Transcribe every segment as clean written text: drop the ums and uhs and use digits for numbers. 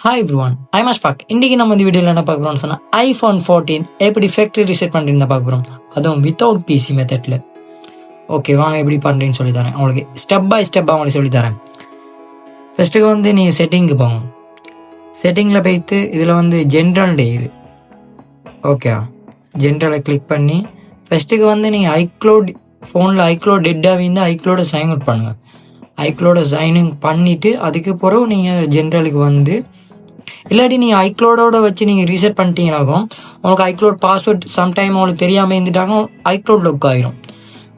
Hi everyone, I'm Ashfaq. இன்றைக்கி நம்ம இந்த வீடியோவில் என்ன பார்க்க போகிறோம்னு சொன்னால் iPhone 14 எப்படி ஃபேக்ட்ரி ரீசெட் பண்ணுறீங்க பார்க்க போகிறோம். அதுவும் வித்தவுட் பிசி மெத்தடில். ஓகே, வாங்க எப்படி பண்ணுறேன்னு சொல்லித்தரேன் உங்களுக்கு. ஸ்டெப் பை ஸ்டெப்பாக உங்களுக்கு சொல்லித்தரேன். ஃபஸ்ட்டுக்கு வந்து நீங்கள் செட்டிங்க்கு போங்க. செட்டிங்கில் போய்த்து இதில் வந்து ஜென்ரல் டே இது. ஓகே, ஜென்ரலை கிளிக் பண்ணி ஃபஸ்ட்டுக்கு வந்து நீங்கள் ஐக்ளோட் ஃபோனில் ஐக்ளோட் டெட்டாக வந்து ஐக்ளோட சைன் அவுட் பண்ணுங்கள். ஐக்ளோட சைனிங் பண்ணிவிட்டு அதுக்கு பிறகு நீங்கள் ஜென்ரலுக்கு வந்து, இல்லாட்டி நீங்கள் ஐக்ளோடோட வச்சு நீங்கள் ரீசெட் பண்ணிட்டீங்கனாகும் உங்களுக்கு ஐக்ளோட் பாஸ்வேர்ட் சம்டைம் உங்களுக்கு தெரியாமல் இருந்துட்டாங்க ஐக்ளோட் லாக் ஆகிரும்.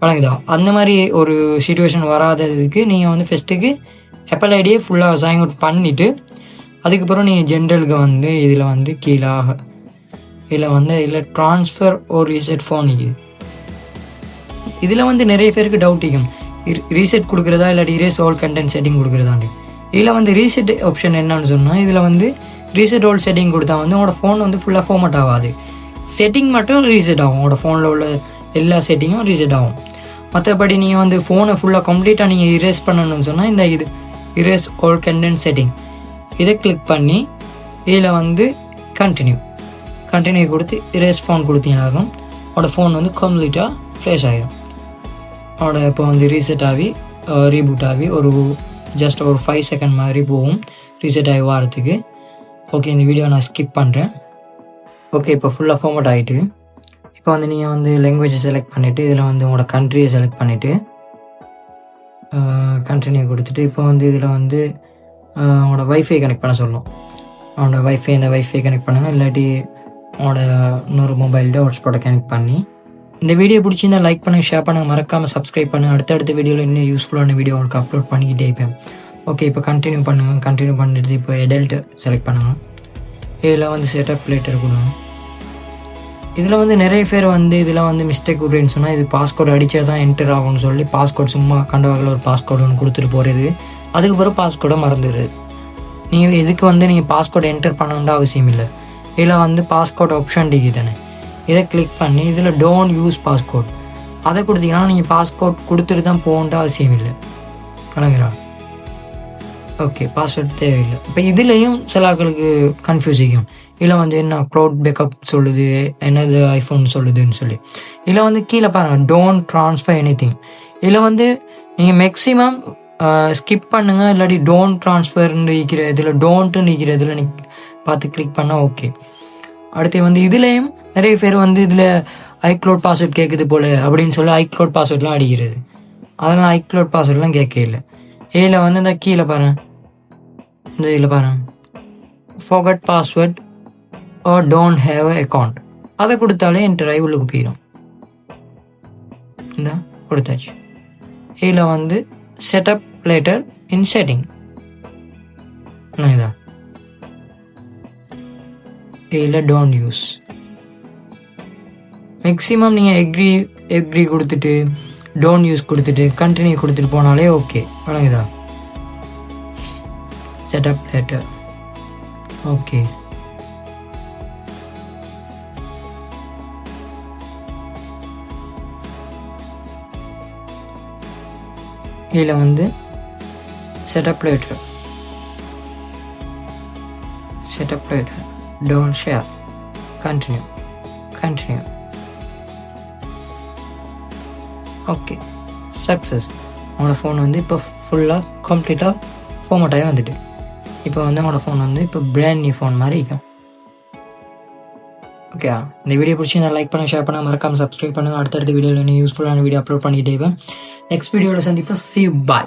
வழங்குதா? அந்த மாதிரி ஒரு சிச்சுவேஷன் வராததுக்கு நீங்கள் வந்து ஃபஸ்ட்டுக்கு ஆப்பிள் ஐடியை ஃபுல்லாக சைன் அவுட் பண்ணிவிட்டு அதுக்கப்புறம் நீங்கள் ஜென்ரலுக்கு வந்து இதில் வந்து கீழாக இதில் ட்ரான்ஸ்ஃபர் ஒரு ரீசெட் ஃபோன் இதில் வந்து நிறைய பேருக்கு டவுட் இருக்கும், ரீசெட் கொடுக்குறதா இல்லாட்டி இரேஸ் ஆல் கண்டென்ட் செட்டிங் கொடுக்குறதாண்டி. இதில் வந்து ரீசெட் ஆப்ஷன் என்னன்னு சொன்னால், இதில் வந்து ரீசெட் ஆல் செட்டிங் கொடுத்தா வந்து உங்களோட ஃபோன் வந்து ஃபுல்லாக ஃபார்மட் ஆகாது. செட்டிங் மட்டும் ரீசெட் ஆகும், உங்களோட ஃபோனில் உள்ள எல்லா செட்டிங்கும் ரீசெட் ஆகும். மற்றபடி நீங்கள் வந்து ஃபோனை ஃபுல்லாக கம்ப்ளீட்டாக நீங்கள் இரேஸ் பண்ணணும்னு சொன்னால் இந்த இது இரேஸ் ஆல் கண்டென்ட் செட்டிங் இதை கிளிக் பண்ணி இதில் வந்து கண்டினியூ கொடுத்து இரேஸ் ஃபோன் கொடுத்தீங்கன்னாலும் உங்களோட ஃபோன் வந்து கம்ப்ளீட்டாக ஃப்ரெஷ் ஆகிடும். அவனோட இப்போ வந்து ரீசெட் ஆகி ரீபூட் ஆகி ஜஸ்ட் ஒரு 5 செகண்ட் மாதிரி போகும் ரீசெட் ஆகி வாரத்துக்கு. ஓகே, இந்த வீடியோ நான் ஸ்கிப் பண்ணுறேன். ஓகே, இப்போ ஃபுல்லாக ஃபார்மட் ஆகிட்டு இப்போ வந்து நீங்கள் வந்து லாங்குவேஜை செலக்ட் பண்ணிவிட்டு இதில் வந்து உங்களோட கண்ட்ரியை செலக்ட் பண்ணிவிட்டு கண்டினியூ கொடுத்துட்டு இப்போ வந்து இதில் வந்து உங்களோட வைஃபை கனெக்ட் பண்ண சொல்லும். அவனோட இந்த வைஃபை கனெக்ட் பண்ணுங்கள், இல்லாட்டி உங்களோட இன்னொரு மொபைல்கிட்ட ஹாட்ஸ்பாட்டை கனெக்ட் பண்ணி. இந்த வீடியோ பிடிச்சிருந்தால் லைக் பண்ணுங்கள், ஷேர் பண்ணுங்கள், மறக்காமல் சப்ஸ்கிரைப் பண்ணுங்கள். அடுத்தடுத்த வீடியோவில் இன்னும் யூஸ்ஃபுல்லான வீடியோ உங்களுக்கு அப்லோட் பண்ணிக்கிட்டே இருப்பேன். ஓகே, இப்போ கண்டினியூ பண்ணிட்டு இப்போ எடல்ட் செலக்ட் பண்ணுங்கள். இதில் வந்து செட்டப் லேட்டர் கொடுங்க. இதில் வந்து நிறைய பேர் வந்து இதில் வந்து மிஸ்டேக் விட்றேன்னு சொன்னால் இது பாஸ்கோட் அடித்தா தான் என்டர் ஆகும்னு சொல்லி பாஸ்கோட் சும்மா கண்டவாக்கில் ஒரு பாஸ்கோட் ஒன்று கொடுத்துட்டு போகிறது, அதுக்கப்புறம் பாஸ்கோடை மறந்துடுறது. நீங்கள் இதுக்கு வந்து நீங்கள் பாஸ்கோட் என்டர் பண்ணணுன்ற அவசியம் இல்லை. இதில் வந்து பாஸ்கோட் ஆப்ஷன் டிகி தானே, இதை கிளிக் பண்ணி இதில் டோன்ட் யூஸ் பாஸ்கோட் அதை கொடுத்தீங்கன்னா நீங்கள் பாஸ்கோட் கொடுத்துட்டு தான் போகணுன்ற அவசியம் இல்லை. வணங்குறா? ஓகே, பாஸ்வேர்ட் தேவையில்லை. இப்போ இதுலேயும் சில ஆட்களுக்கு கன்ஃபியூஸ் ஆகும். இதில் வந்து என்ன க்ளவுட் பேக்கப் சொல்லுது, என்னது ஐஃபோன் சொல்லுதுன்னு சொல்லி. இதில் வந்து கீழே பாருங்கள், டோன்ட் ட்ரான்ஸ்ஃபர் எனிதிங். இதில் வந்து நீங்கள் மேக்ஸிமம் ஸ்கிப் பண்ணுங்கள், இல்லாட்டி டோன்ட் ட்ரான்ஸ்ஃபர்னு இருக்கிற இதில் டோன்ட்டுன்னு இருக்கிற இதில் நீங்கள் பார்த்து கிளிக் பண்ணால் ஓகே. அடுத்து வந்து இதுலேயும் நிறைய பேர் வந்து இதில் ஐக்ளோட் பாஸ்வேர்ட் கேட்குது போல் அப்படின்னு சொல்லி ஐக்ளோட் பாஸ்வேர்ட்லாம் அடிக்கிறது. அதெல்லாம் ஐக்ளோட் பாஸ்வேர்ட்லாம் கேட்கல. இதில் வந்து இந்த கீழே பாருங்கள், இந்த இதில் பாருங்கள், forget password or don't have an account அதை கொடுத்தாலே என்டர் ஆகி உள்ளுக்கு போயிடும். இந்த கொடுத்தாச்சு. இதில் வந்து செட்டப் லேட்டர் இன் செட்டிங் இதான். இதில் டோன்ட் யூஸ். மேக்ஸிமம் நீங்கள் எக்ரி கொடுத்துட்டு டோன்ட் யூஸ் கொடுத்துட்டு கண்டினியூ கொடுத்துட்டு போனாலே ஓகே. வணங்குதா? Setup later okay. இதில் வந்து setup later don't share continue okay, success. உங்களோட ஃபோன் வந்து இப்போ ஃபுல்லாக கம்ப்ளீட்டாக ஃபார்மட் ஆகி வந்துட்டு இப்போ வந்து உங்களோட ஃபோன் வந்து இப்போ பிராண்ட் நியூ ஃபோன் மாதிரி இருக்கும். ஓகே, இந்த வீடியோ பிடிச்சி நான் லைக் பண்ண, ஷேர் பண்ண, மறக்காமல் சப்ஸ்கிரைப் பண்ணுங்கள். அடுத்தடுத்த வீடியோவில் இன்னும் யூஸ்ஃபுல்லான வீடியோ அப்லோட் பண்ணிக்கிட்டே இருப்பேன். நெக்ஸ்ட் வீடியோவில் சந்திப்போம். See you, bye.